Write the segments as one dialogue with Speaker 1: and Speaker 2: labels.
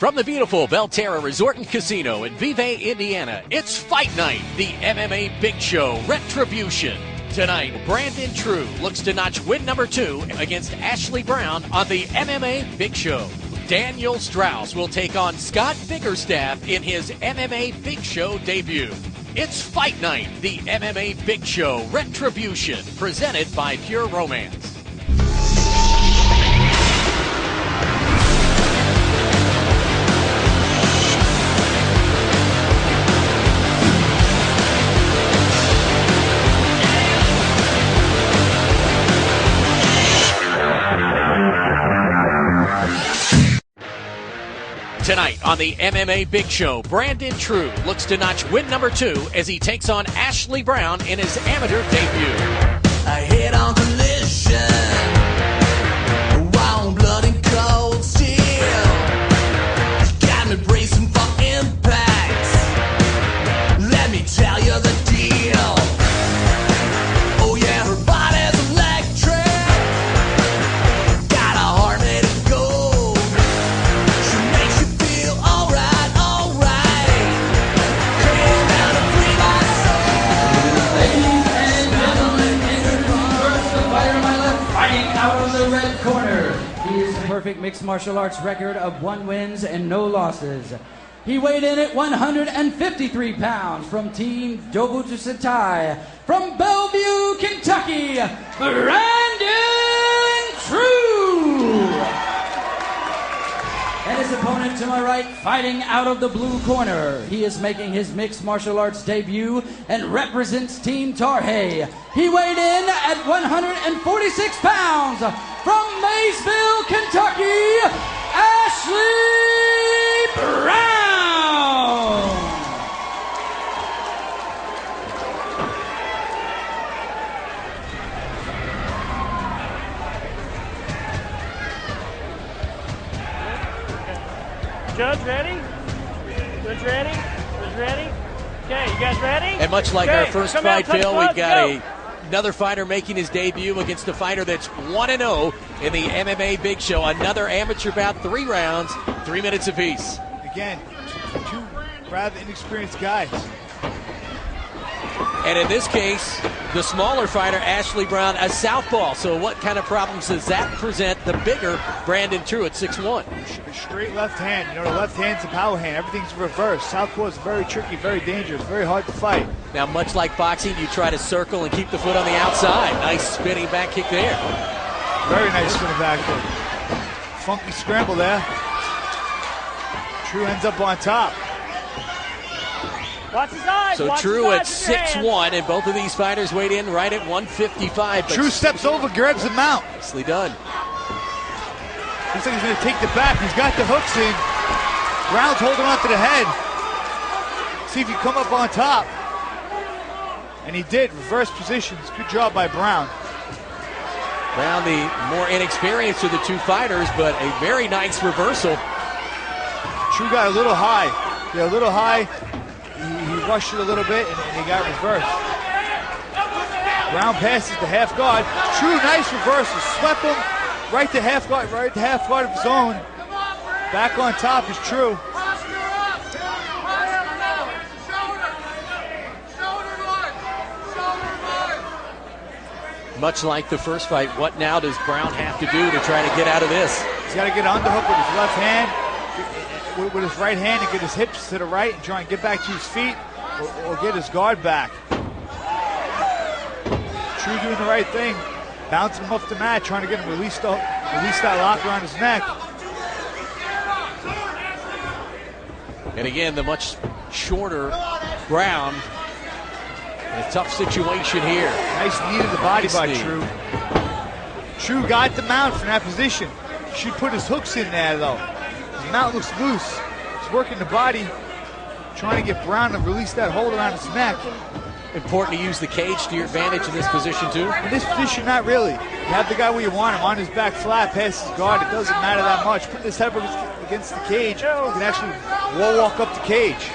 Speaker 1: From the beautiful Belterra Resort and Casino in Vevey, Indiana, it's Fight Night, the MMA Big Show Retribution. Tonight, Brandon True looks to notch win number 2 against Ashley Brown on the MMA Big Show. Daniel Strauss will take on Scott Biggerstaff in his MMA Big Show debut. It's Fight Night, the MMA Big Show Retribution, presented by Pure Romance. Tonight on the MMA Big Show, Brandon True looks to notch win number 2 as he takes on Ashley Brown in his amateur debut.
Speaker 2: I hit on collision, wild blood and cold steel. Got me bracing for impact. Let me tell you the deal. Oh yeah, her body's electric. Got a heart made of gold. She makes you feel alright, alright. Came down to free my soul.
Speaker 3: Ladies and gentlemen, introducing first the fighter on my left, fighting out of the red corner. He has a perfect mixed martial arts record of 1 wins and no losses. He weighed in at 153 pounds from Team Jobujusatai from Bellevue, Kentucky, Brandon True. And his opponent to my right, fighting out of the blue corner. He is making his mixed martial arts debut and represents Team Tarhe. He weighed in at 146 pounds from Maysville, Kentucky, Ashley Brown.
Speaker 4: Judge ready? Judge ready? Judge ready? Okay, you guys ready?
Speaker 1: And much like
Speaker 4: okay,
Speaker 1: our first fight, Phil, we've got another fighter making his debut against a fighter that's 1-0 in the MMA Big Show. Another amateur bout, 3 rounds, 3 minutes apiece.
Speaker 5: Again, two rather inexperienced guys.
Speaker 1: And in this case, the smaller fighter, Ashley Brown, a southpaw. So what kind of problems does that present the bigger Brandon True at 6'1"?
Speaker 5: Straight left hand. You know, the left hand's a power hand. Everything's reversed. Southpaw is very tricky, very dangerous, very hard to fight.
Speaker 1: Now, much like boxing, you try to circle and keep the foot on the outside. Nice spinning back kick there.
Speaker 5: Very nice spinning back kick. Funky scramble there. True ends up on top.
Speaker 4: Watch his eyes.
Speaker 1: So
Speaker 4: watch
Speaker 1: True at
Speaker 4: his eyes
Speaker 1: 6'1", and both of these fighters weighed in right at 155.
Speaker 5: True steps over, grabs the mount.
Speaker 1: Nicely done.
Speaker 5: Looks like he's going to take the back. He's got the hooks in. Brown's holding on to the head. See if he come up on top. And he did. Reverse positions. Good job by Brown.
Speaker 1: Brown, the more inexperienced of the two fighters, but a very nice reversal.
Speaker 5: True got a little high. Yeah, a little high. He rushed it a little bit, and he got reversed. Brown passes the half guard. True, nice reversal. Swept him right to half guard of his own. Back on top is True.
Speaker 1: Much like the first fight, what now does Brown have to do to try to get out of this?
Speaker 5: He's got to get an underhook with his left hand. With his right hand and get his hips to the right and try and get back to his feet or get his guard back. True doing the right thing. Bouncing him off the mat, trying to get him to release that lock around his neck.
Speaker 1: And again, the much shorter Brown in a tough situation here.
Speaker 5: Nice knee to the body by True. True got the mount from that position. Should put his hooks in there though. His mount looks loose. He's working the body, trying to get Brown to release that hold around his neck.
Speaker 1: Important to use the cage to your advantage in this position too?
Speaker 5: In this position, not really. You have the guy where you want him, on his back flat, past his guard. It doesn't matter that much. Putting his head up against the cage, you can actually wall walk up the cage.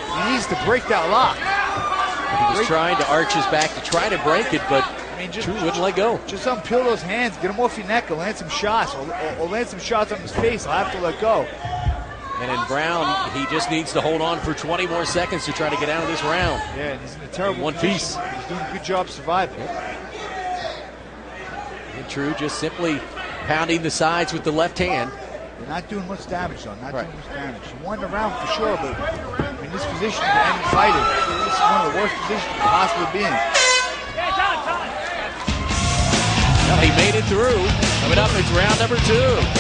Speaker 5: He needs to break that lock.
Speaker 1: He was trying to arch his back to try to break it, but
Speaker 5: mean, just
Speaker 1: True wouldn't let go.
Speaker 5: Just unpeel those hands, get him off your neck, and land some shots, or land some shots on his face. I'll have to let go.
Speaker 1: And in Brown, he just needs to hold on for 20 more seconds to try to get out of this round.
Speaker 5: Yeah, and he's in a terrible
Speaker 1: one
Speaker 5: position.
Speaker 1: piece.
Speaker 5: He's doing a good job surviving.
Speaker 1: And True just simply pounding the sides with the left hand.
Speaker 5: They're not doing much damage, though. Not doing much damage. He won the round for sure, but in this position to end the fight, this is one of the worst positions you could possibly be in.
Speaker 1: Well, he made it through. Coming up, it's round number 2.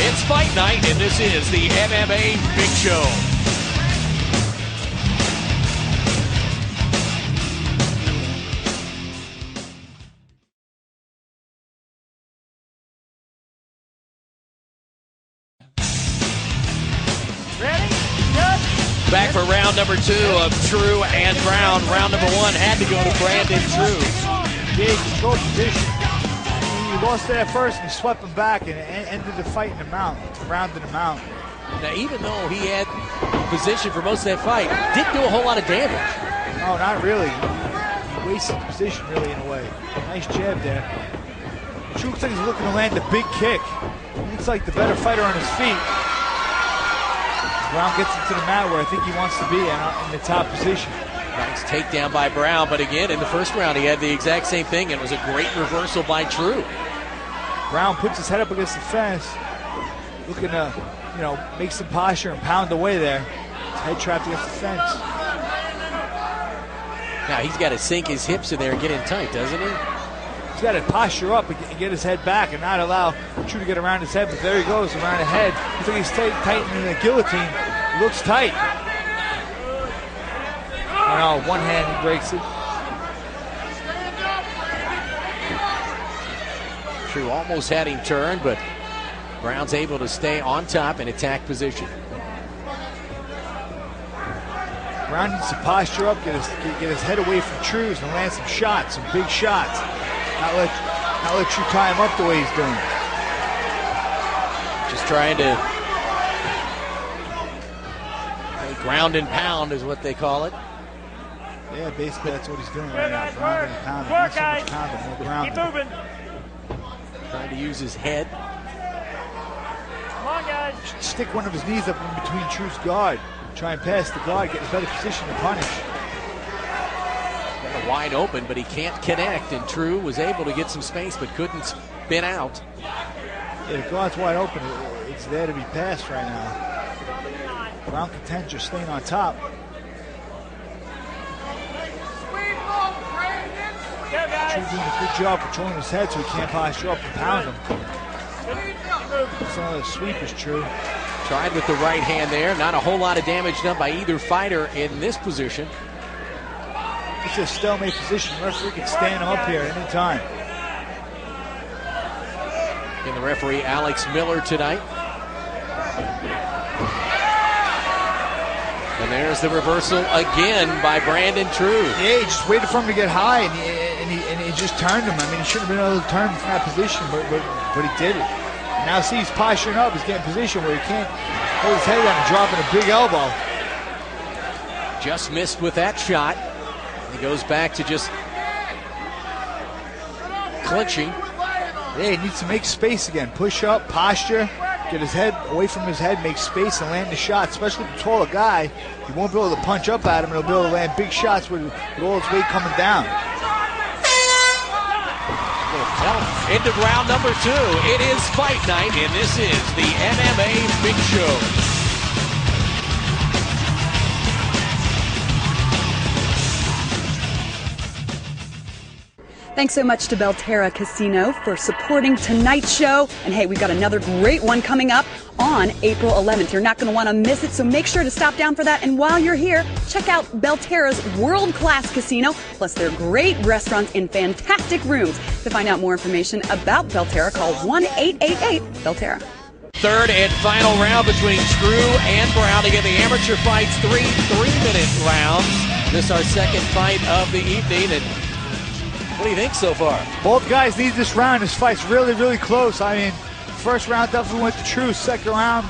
Speaker 1: It's fight night, and this is the MMA Big Show.
Speaker 4: Ready? Good.
Speaker 1: Back for round number 2 of True and Brown. Round number 1 had to go to Brandon True.
Speaker 5: Big control position. He lost that first, and he swept him back and ended the fight in the mount, rounded him out.
Speaker 1: Now, even though he had position for most of that fight, didn't do a whole lot of damage.
Speaker 5: No, not really. He wasted the position, really, in a way. Nice jab there. True looks like he's looking to land a big kick. He looks like the better fighter on his feet. Brown gets into the mat where I think he wants to be in the top position.
Speaker 1: Nice takedown by Brown, but again, in the first round, he had the exact same thing, and it was a great reversal by True.
Speaker 5: Brown puts his head up against the fence, looking to, make some posture and pound away there. His head trapped against the fence.
Speaker 1: Now, he's got to sink his hips in there and get in tight, doesn't he?
Speaker 5: He's got to posture up and get his head back and not allow True to get around his head, but there he goes, around the head. Looks like he's tightening the guillotine. Looks tight. Oh, no, one hand, he breaks it.
Speaker 1: True almost had him turned, but Brown's able to stay on top in attack position.
Speaker 5: Brown needs to posture up, get his head away from True's and land some shots, some big shots. Not let True tie him up the way he's doing.
Speaker 1: Just trying to ground and pound is what they call it.
Speaker 5: Yeah, basically that's what he's doing right now. Grounding and pounding.
Speaker 4: Work,
Speaker 5: Not so much
Speaker 4: guys.
Speaker 5: pounding, more grounding.
Speaker 4: Keep moving.
Speaker 1: Trying to use his head.
Speaker 4: Come on, guys.
Speaker 5: Stick one of his knees up in between True's guard. Try and pass the guard, get in a better position to punish.
Speaker 1: Got a wide open, but he can't connect, and True was able to get some space, but couldn't spin out.
Speaker 5: Yeah, the guard's wide open. It's there to be passed right now. Brown content just staying on top.
Speaker 4: Go, guys.
Speaker 5: True's doing a good job controlling his head so he can't posture up and pound him. It's another sweep is True.
Speaker 1: Tried with the right hand there. Not a whole lot of damage done by either fighter in this position.
Speaker 5: It's a stalemate position. The referee can stand him up here at any time.
Speaker 1: And the referee, Alex Miller, tonight. And there's the reversal again by Brandon True.
Speaker 5: Yeah, he just waited for him to get high, and he just turned him. I mean, he shouldn't have been able to turn him from that position, but he did it. And now see, he's posturing up. He's getting in position where he can't hold his head down and dropping a big elbow.
Speaker 1: Just missed with that shot. He goes back to just clinching.
Speaker 5: Yeah, he needs to make space again. Push up, posture, get his head away from his head, make space, and land the shot. Especially with a taller guy, he won't be able to punch up at him, and he'll be able to land big shots with all his weight coming down.
Speaker 1: Into round number 2. It is fight night, and this is the MMA Big Show.
Speaker 6: Thanks so much to Belterra Casino for supporting tonight's show. And hey, we've got another great one coming up on April 11th. You're not going to want to miss it, so make sure to stop down for that. And while you're here, check out Belterra's world-class casino, plus their great restaurants and fantastic rooms. To find out more information about Belterra, call 1-888-BELTERRA.
Speaker 1: Third and final round between True and Brown. Again, the amateur fights, 3 3-minute rounds. This is our second fight of the evening. And what do you think so far?
Speaker 5: Both guys need this round. This fight's really, really close. I mean, first round definitely went to True. Second round,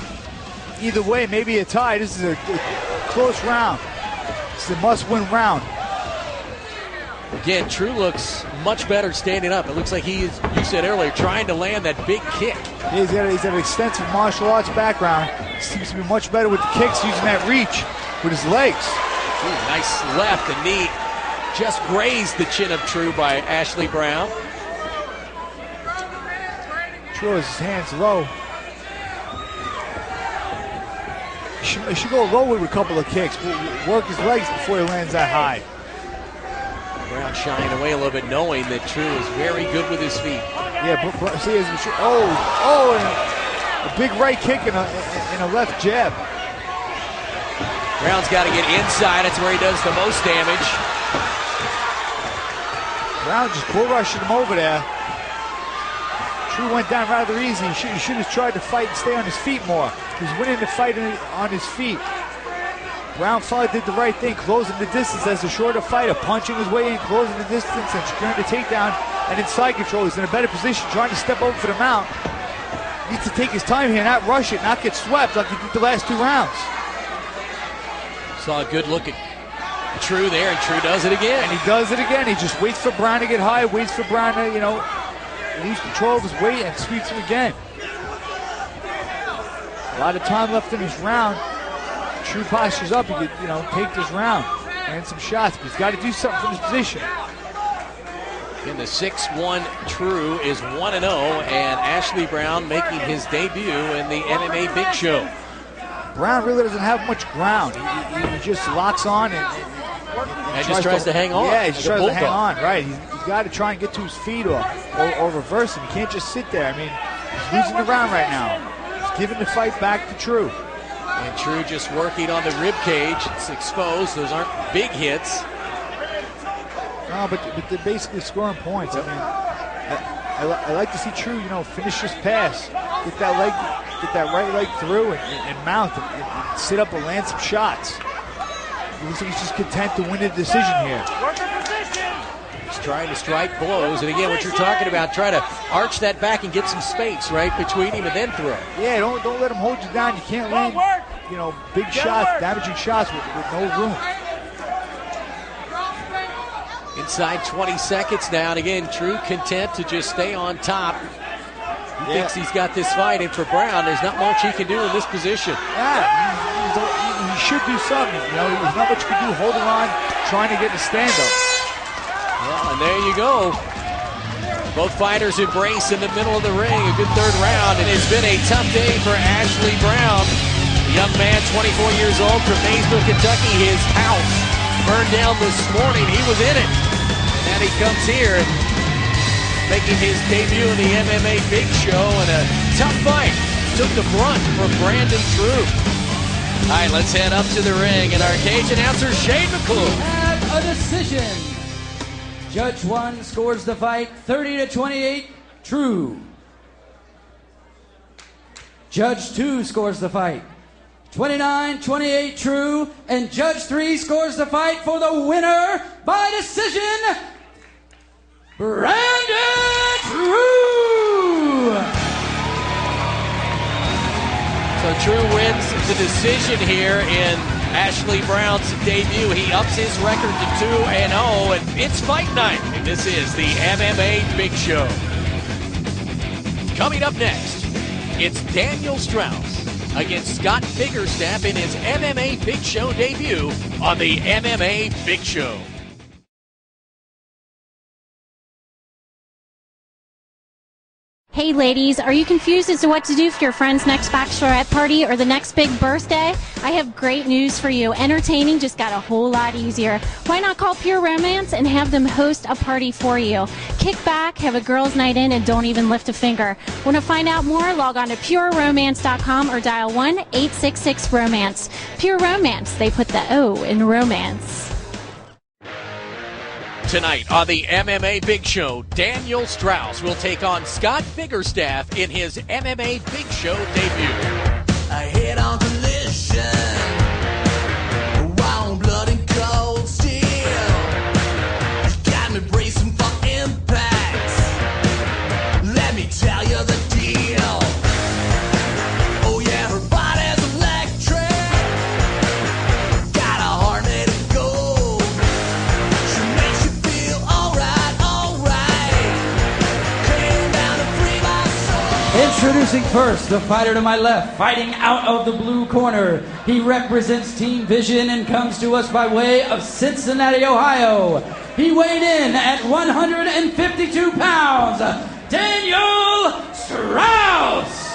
Speaker 5: either way, maybe a tie. This is a close round. It's a must-win round.
Speaker 1: Again, True looks much better standing up. It looks like he is, you said earlier, trying to land that big kick.
Speaker 5: He's got an extensive martial arts background. Seems to be much better with the kicks, using that reach with his legs.
Speaker 1: Ooh, nice left. The knee just grazed the chin of True by Ashley Brown.
Speaker 5: True has his hands low. He should go low with a couple of kicks. Work his legs before he lands that high.
Speaker 1: Brown shying away a little bit, knowing that True is very good with his feet.
Speaker 5: Yeah, but see, and a big right kick and a left jab.
Speaker 1: Brown's got to get inside. That's where he does the most damage.
Speaker 5: Brown just bull rushing him over there. True went down rather easy. He should have tried to fight and stay on his feet more. He's winning the fight on his feet. Brown felt did the right thing, closing the distance as a shorter fighter, punching his way in, closing the distance, and securing the takedown and inside control. He's in a better position, trying to step over for the mount. Needs to take his time here, not rush it, not get swept like he did the last 2 rounds.
Speaker 1: Saw a good look at True there, and True does it again.
Speaker 5: And he does it again. He just waits for Brown to get high, waits for Brown to, lose control of his weight and sweeps him again. A lot of time left in this round. True postures up, he could, take this round and some shots, but he's got to do something from his position.
Speaker 1: In the 6'1", True is 1-0, and Ashley Brown making his debut in the MMA Big Show.
Speaker 5: Brown really doesn't have much ground. He just locks on and
Speaker 1: just tries to hang on.
Speaker 5: Yeah, he just tries to hang on, right. He's got to try and get to his feet or reverse him. He can't just sit there. I mean, he's losing the round right now. He's giving the fight back to True.
Speaker 1: And True just working on the rib cage. It's exposed. Those aren't big hits.
Speaker 5: No, but they're basically scoring points. I mean, I like to see True, finish this pass, get that right leg through, and mount and sit up and land some shots. It looks like he's just content to win the decision here.
Speaker 1: He's trying to strike blows, and again, what you're talking about, try to arch that back and get some space right between him and then throw.
Speaker 5: Yeah, don't let him hold you down. You can't land, big shots, damaging shots with no room.
Speaker 1: Inside 20 seconds now, and again, True content to just stay on top. He thinks he's got this fight, and for Brown, there's not much he can do in this position.
Speaker 5: Yeah, he should do something. There's not much he can do holding on, trying to get a stand-up.
Speaker 1: Well, and there you go. Both fighters embrace in the middle of the ring. A good third round, and it's been a tough day for Ashley Brown. The young man, 24 years old, from Maysville, Kentucky. His house burned down this morning. He was in it. And he comes here and making his debut in the MMA Big Show in a tough fight. Took the brunt from Brandon True. All right, let's head up to the ring, and our cage announcer, Shane McClure.
Speaker 3: And a decision. Judge 1 scores the fight 30-28, True. Judge 2 scores the fight 29-28, True. And Judge 3 scores the fight for the winner by decision, Brandon True.
Speaker 1: So True wins the decision here in Ashley Brown's debut. He ups his record to 2-0, and it's fight night. And this is the MMA Big Show. Coming up next, it's Daniel Strauss against Scott Biggerstaff in his MMA Big Show debut on the MMA Big Show.
Speaker 7: Hey ladies, are you confused as to what to do for your friend's next bachelorette party or the next big birthday? I have great news for you. Entertaining just got a whole lot easier. Why not call Pure Romance and have them host a party for you? Kick back, have a girls' night in, and don't even lift a finger. Want to find out more? Log on to pureromance.com or dial 1-866-ROMANCE. Pure Romance, they put the O in romance.
Speaker 1: Tonight on the MMA Big Show, Daniel Strauss will take on Scott Biggerstaff in his MMA Big Show debut.
Speaker 2: I hit on collision, wild blood and cold steel. Got me bracing for impact. Let me tell you the deal. Oh yeah, her body's electric. Got a heart made of gold. She makes you feel
Speaker 3: Introducing first, the fighter to my left, fighting out of the blue corner. He represents Team Vision and comes to us by way of Cincinnati, Ohio. He weighed in at 152 pounds, Daniel Strauss.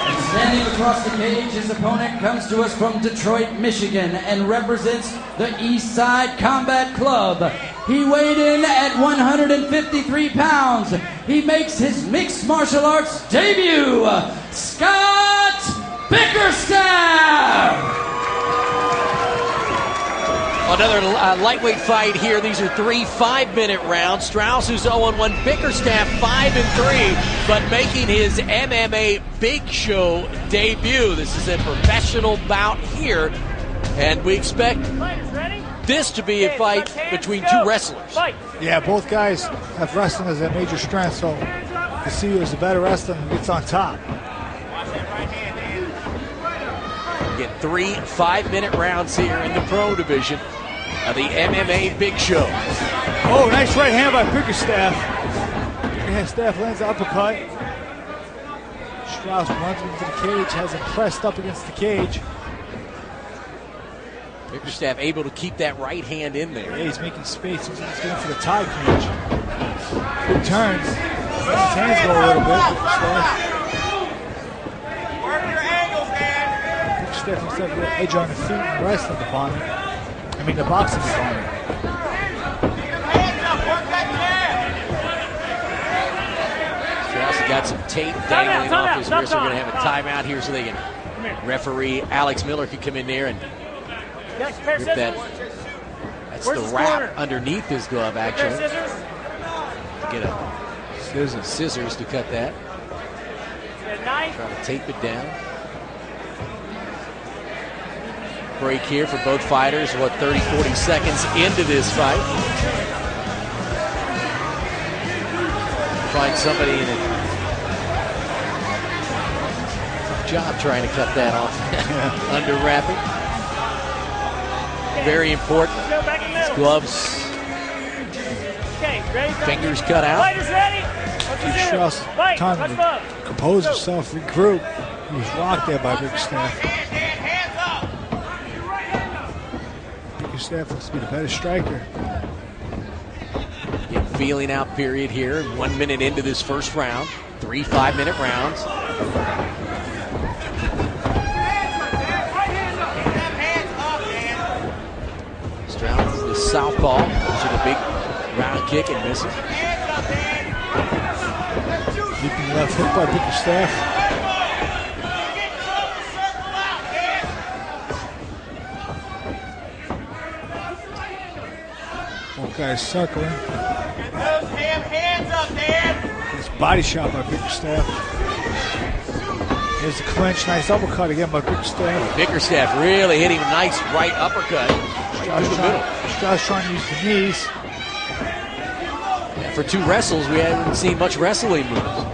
Speaker 3: And standing across the cage, his opponent comes to us from Detroit, Michigan, and represents the East Side Combat Club. He weighed in at 153 pounds. He makes his mixed martial arts debut, Scott Bickerstaff.
Speaker 1: Another lightweight fight here. These are 3 5-minute rounds. Strauss, who's 0-1, Bickerstaff 5-3, but making his MMA Big Show debut. This is a professional bout here, and we expect this to be a fight between two wrestlers.
Speaker 5: Yeah, both guys have wrestling as their major strength, so to see who's the better wrestler who gets on top.
Speaker 1: Get 3 5-minute rounds here in the pro division of the MMA Big Show.
Speaker 5: Oh, nice right hand by Bickerstaff. Bickerstaff lands the uppercut. Strauss runs into the cage, has him pressed up against the cage.
Speaker 1: Bickerstaff able to keep that right hand in there.
Speaker 5: Yeah, he's making space. He's going for the tie clinch. Good turns. His hands go a little bit. Bickerstaff himself with an edge on the feet in the wrestling department. I mean, the boxing department.
Speaker 1: Strauss got some tape dangling off his wrist. They're going to have a timeout here so they can. Referee Alex Miller could come in there and rip that. That's the wrap underneath his glove, actually. Get a scissors to cut that. Try to tape it down. Break here for both fighters. 30, 40 seconds into this fight. Find somebody in a job trying to cut that off. Under wrapping. Very important. His gloves. Fingers cut out.
Speaker 5: Strauss time to compose himself, regroup. He was rocked there by Bickerstaff. Bickerstaff looks to be the better striker.
Speaker 1: Feeling out period here. 1 minute into this first round. 3 5-minute rounds. Strauss is the southpaw. To the big round kick and misses.
Speaker 5: Keeping left hook by Bickerstaff. Both guys circling.
Speaker 2: Hands up, Dan.
Speaker 5: It's body shot by Bickerstaff. Here's the clinch. Nice uppercut again by Bickerstaff.
Speaker 1: Bickerstaff really hitting a nice right uppercut.
Speaker 5: Strauss trying to use the knees.
Speaker 1: Yeah, for two wrestles, we haven't seen much wrestling moves.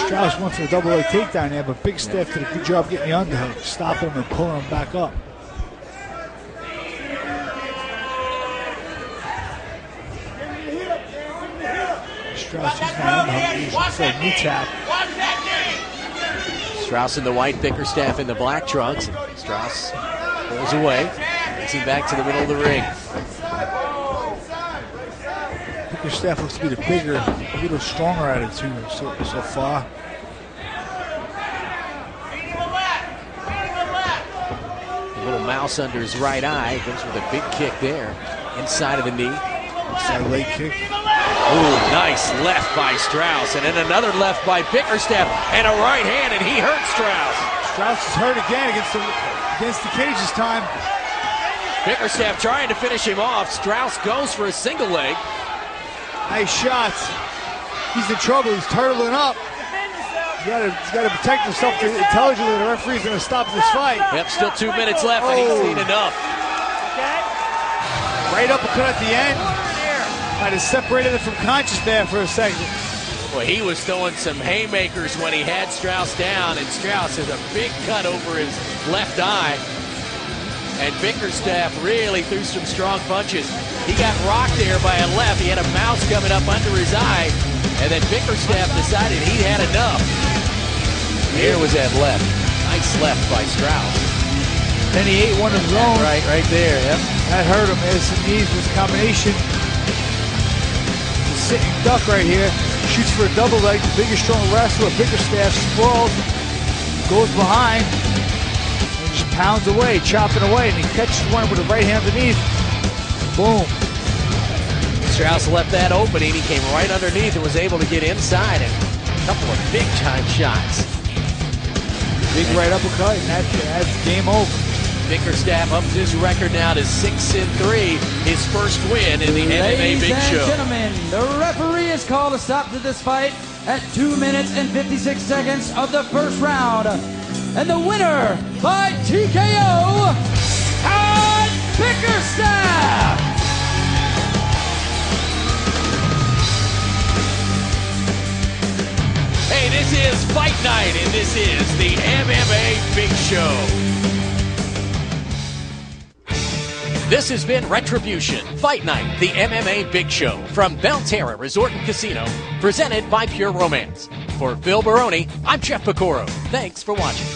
Speaker 5: Strauss went for a double leg takedown there, but Bickerstaff did a good job getting the underhook, stopping him and pulling him back up. Strauss using the underhook, using a knee tap.
Speaker 1: Strauss in the white, Bickerstaff in the black trunks. Strauss pulls away, takes him back to the middle of the ring.
Speaker 5: Bickerstaff looks to be the bigger, a little stronger attitude so far.
Speaker 1: A little mouse under his right eye. Goes with a big kick there, inside of the knee.
Speaker 5: Inside leg kick.
Speaker 1: Ooh, nice left by Strauss, and then another left by Bickerstaff, and a right hand, and he hurt Strauss.
Speaker 5: Strauss is hurt again against the cage this time.
Speaker 1: Bickerstaff trying to finish him off. Strauss goes for a single leg.
Speaker 5: Nice shots. He's in trouble. He's turtling up. He's got to protect himself intelligently. The referee's going to stop this fight.
Speaker 1: Yep, still 2 minutes left, and he's seen enough.
Speaker 5: Right uppercut at the end. Might have separated it from conscious there for a second.
Speaker 1: Well, he was throwing some haymakers when he had Strauss down, and Strauss has a big cut over his left eye. And Bickerstaff really threw some strong punches. He got rocked there by a left. He had a mouse coming up under his eye, and then Bickerstaff decided he had enough. Here was that left. Nice left by Strauss.
Speaker 5: Then he ate one of his own.
Speaker 1: Right there, yep.
Speaker 5: That hurt him. There's some knees with combination. The sitting duck right here. Shoots for a double leg. The bigger, stronger wrestler, Bickerstaff, sprawled. Goes behind. And just pounds away, chopping away. And he catches one with the right hand underneath. Boom.
Speaker 1: Strauss left that opening. He came right underneath and was able to get inside. And a couple of big-time shots.
Speaker 5: Big right uppercut, and that's game over.
Speaker 1: Bickerstaff ups his record now to 6-3, his first win in the MMA Big Show.
Speaker 3: Ladies and gentlemen, the referee has called a stop to this fight at 2 minutes and 56 seconds of the first round. And the winner by TKO, Scott Bickerstaff!
Speaker 1: Hey, this is Fight Night, and this is the MMA Big Show. This has been Retribution, Fight Night, the MMA Big Show from Belterra Resort and Casino, presented by Pure Romance. For Phil Baroni, I'm Jeff Pecoro. Thanks for watching.